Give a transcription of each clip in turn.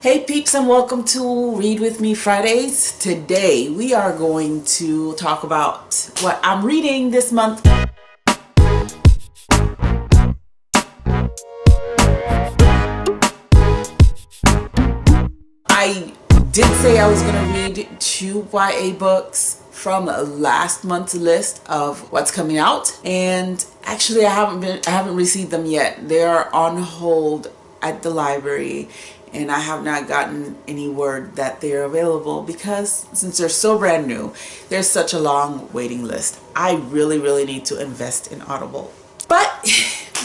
Hey peeps, and welcome to Read With Me Fridays. Today we are going to talk about what I'm reading this month. I did say I was going to read 2 YA books from last month's list of what's coming out, and actually I haven't received them yet. They are on hold at the library, and I have not gotten any word that they're available because since they're so brand new, there's such a long waiting list. I really need to invest in Audible. But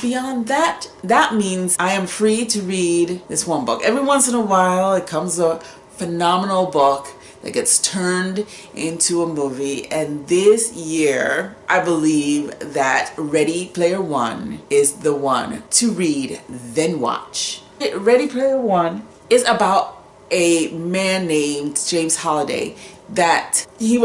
beyond that, that means I am free to read this one book. Every once in a while, it comes a phenomenal book that gets turned into a movie, and this year I believe that Ready Player One is the one to read then watch. Ready Player One is about a man named James Holiday that he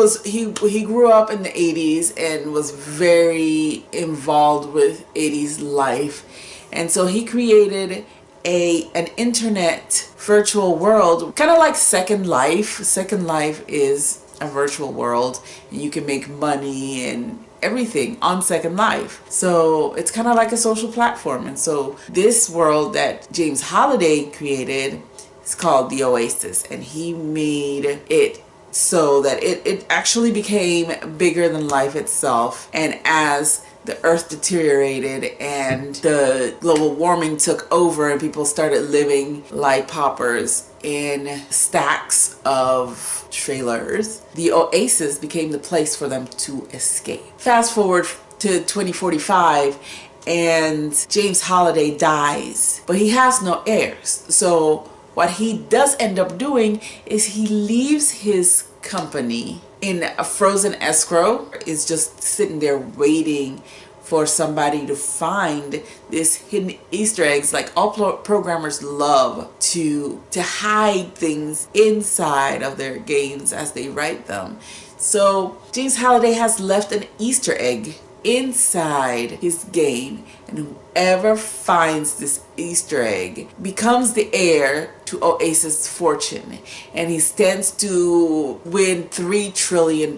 grew up in the 80s and was very involved with 80s life, and so he created an internet virtual world, kind of like Second Life. Second Life is a virtual world and you can make money and everything on Second Life. So it's kind of like a social platform. And so this world that James Holiday created is called the Oasis, and he made it so that it actually became bigger than life itself. And as the earth deteriorated and the global warming took over and people started living like paupers in stacks of trailers, the Oasis became the place for them to escape. Fast forward to 2045 and James Holiday dies, but he has no heirs. So what he does end up doing is he leaves his company in a frozen escrow, is just sitting there waiting for somebody to find this hidden Easter eggs. Like all programmers love to hide things inside of their games as they write them. So James Holiday has left an Easter egg inside his game, and whoever finds this Easter egg becomes the heir to Oasis' fortune, and he stands to win $3 trillion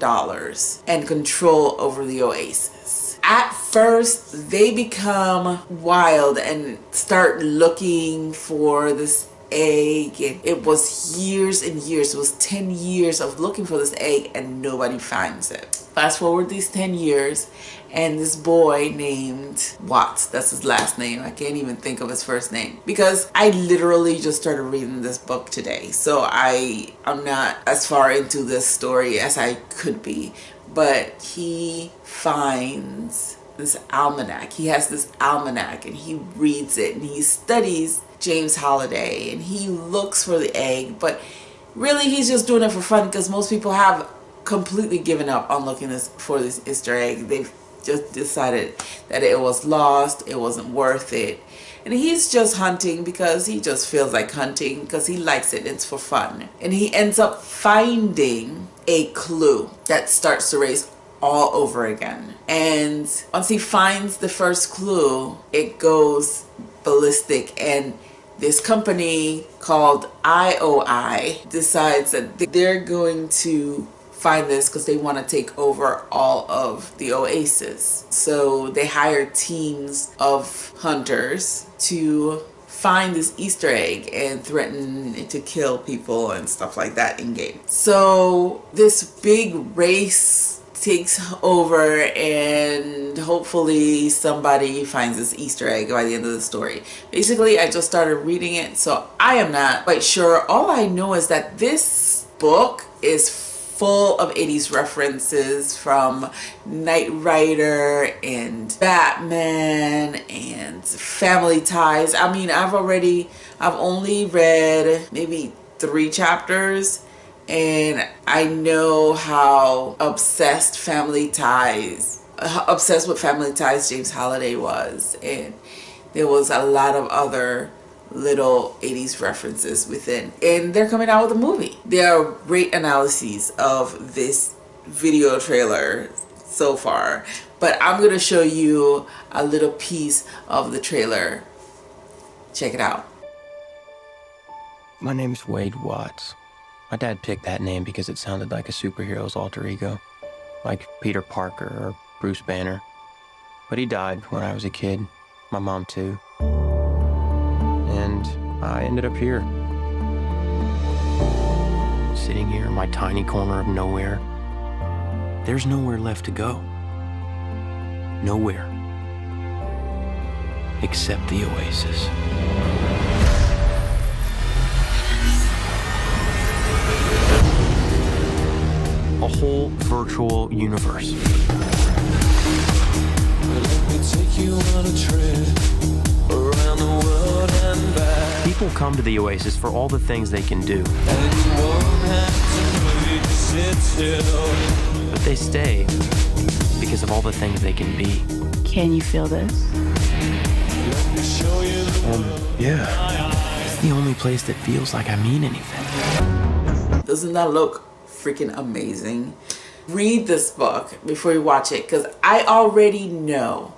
and control over the Oasis. At first they become wild and start looking for this egg, and it was years and years. It was 10 years of looking for this egg and nobody finds it. Fast forward these 10 years, and this boy named Watts, that's his last name, I can't even think of his first name because I literally just started reading this book today, so I'm not as far into this story as I could be. But he finds this almanac. He has this almanac and he reads it and he studies James Holiday and he looks for the egg, but really he's just doing it for fun because most people have completely given up on looking for this Easter egg. They've just decided that it was lost, it wasn't worth it, and he's just hunting because he just feels like hunting because he likes it, it's for fun. And he ends up finding a clue that starts the race all over again, and once he finds the first clue, it goes ballistic, and this company called IOI decides that they're going to find this because they want to take over all of the Oasis. So they hire teams of hunters to find this Easter egg and threaten to kill people and stuff like that in game. So this big race takes over, and hopefully somebody finds this Easter egg by the end of the story. Basically, I just started reading it, so I am not quite sure. All I know is that this book is full of 80s references, from Knight Rider and Batman and Family Ties. I mean, I've only read maybe 3 chapters, and I know how obsessed with Family Ties James Holiday was, and there was a lot of other little 80s references within, and they're coming out with a movie. There are great analyses of this video trailer so far, but I'm gonna show you a little piece of the trailer. Check it out. My name's Wade Watts. My dad picked that name because it sounded like a superhero's alter ego, like Peter Parker or Bruce Banner. But he died when I was a kid, my mom too. And I ended up here. Sitting here in my tiny corner of nowhere. There's nowhere left to go. Nowhere. Except the oasis. A whole virtual universe. Let me take you on a trip around the world and back. People come to the oasis for all the things they can do. And you won't have to wait to sit still. But they stay because of all the things they can be. Can you feel this? Let me show you the world. Yeah. It's the only place that feels like I mean anything. Doesn't that look freaking amazing? Read this book before you watch it, because I already know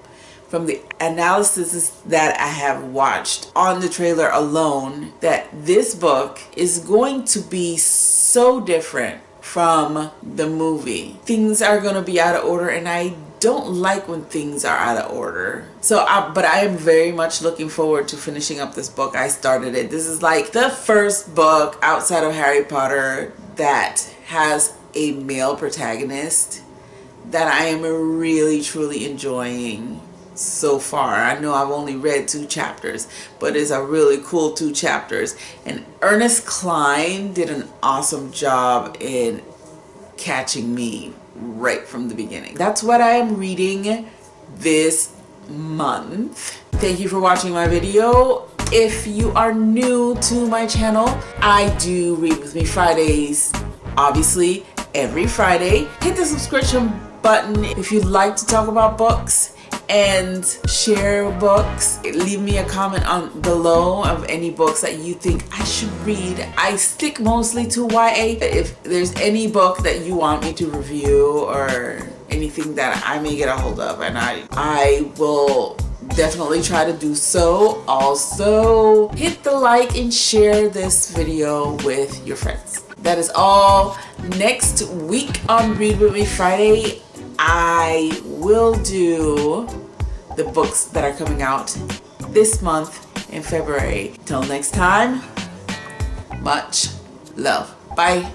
from the analysis that I have watched on the trailer alone that this book is going to be so different from the movie. Things are going to be out of order, and I don't like when things are out of order. But I am very much looking forward to finishing up this book. I started it. This is like the first book outside of Harry Potter that has a male protagonist that I am really truly enjoying so far. I know I've only read 2 chapters, but it's a really cool 2 chapters. And Ernest Cline did an awesome job in catching me right from the beginning. That's what I am reading this month. Thank you for watching my video. If you are new to my channel, I do Read With Me Fridays, obviously every Friday. Hit the subscription button if you'd like to talk about books and share books. Leave me a comment on below of any books that you think I should read. I stick mostly to YA. If there's any book that you want me to review or anything that I may get a hold of, and I will definitely try to do so. Also, hit the like and share this video with your friends. That is all. Next week on Read With Me Friday, I will do the books that are coming out this month in February. Till next time, much love. Bye.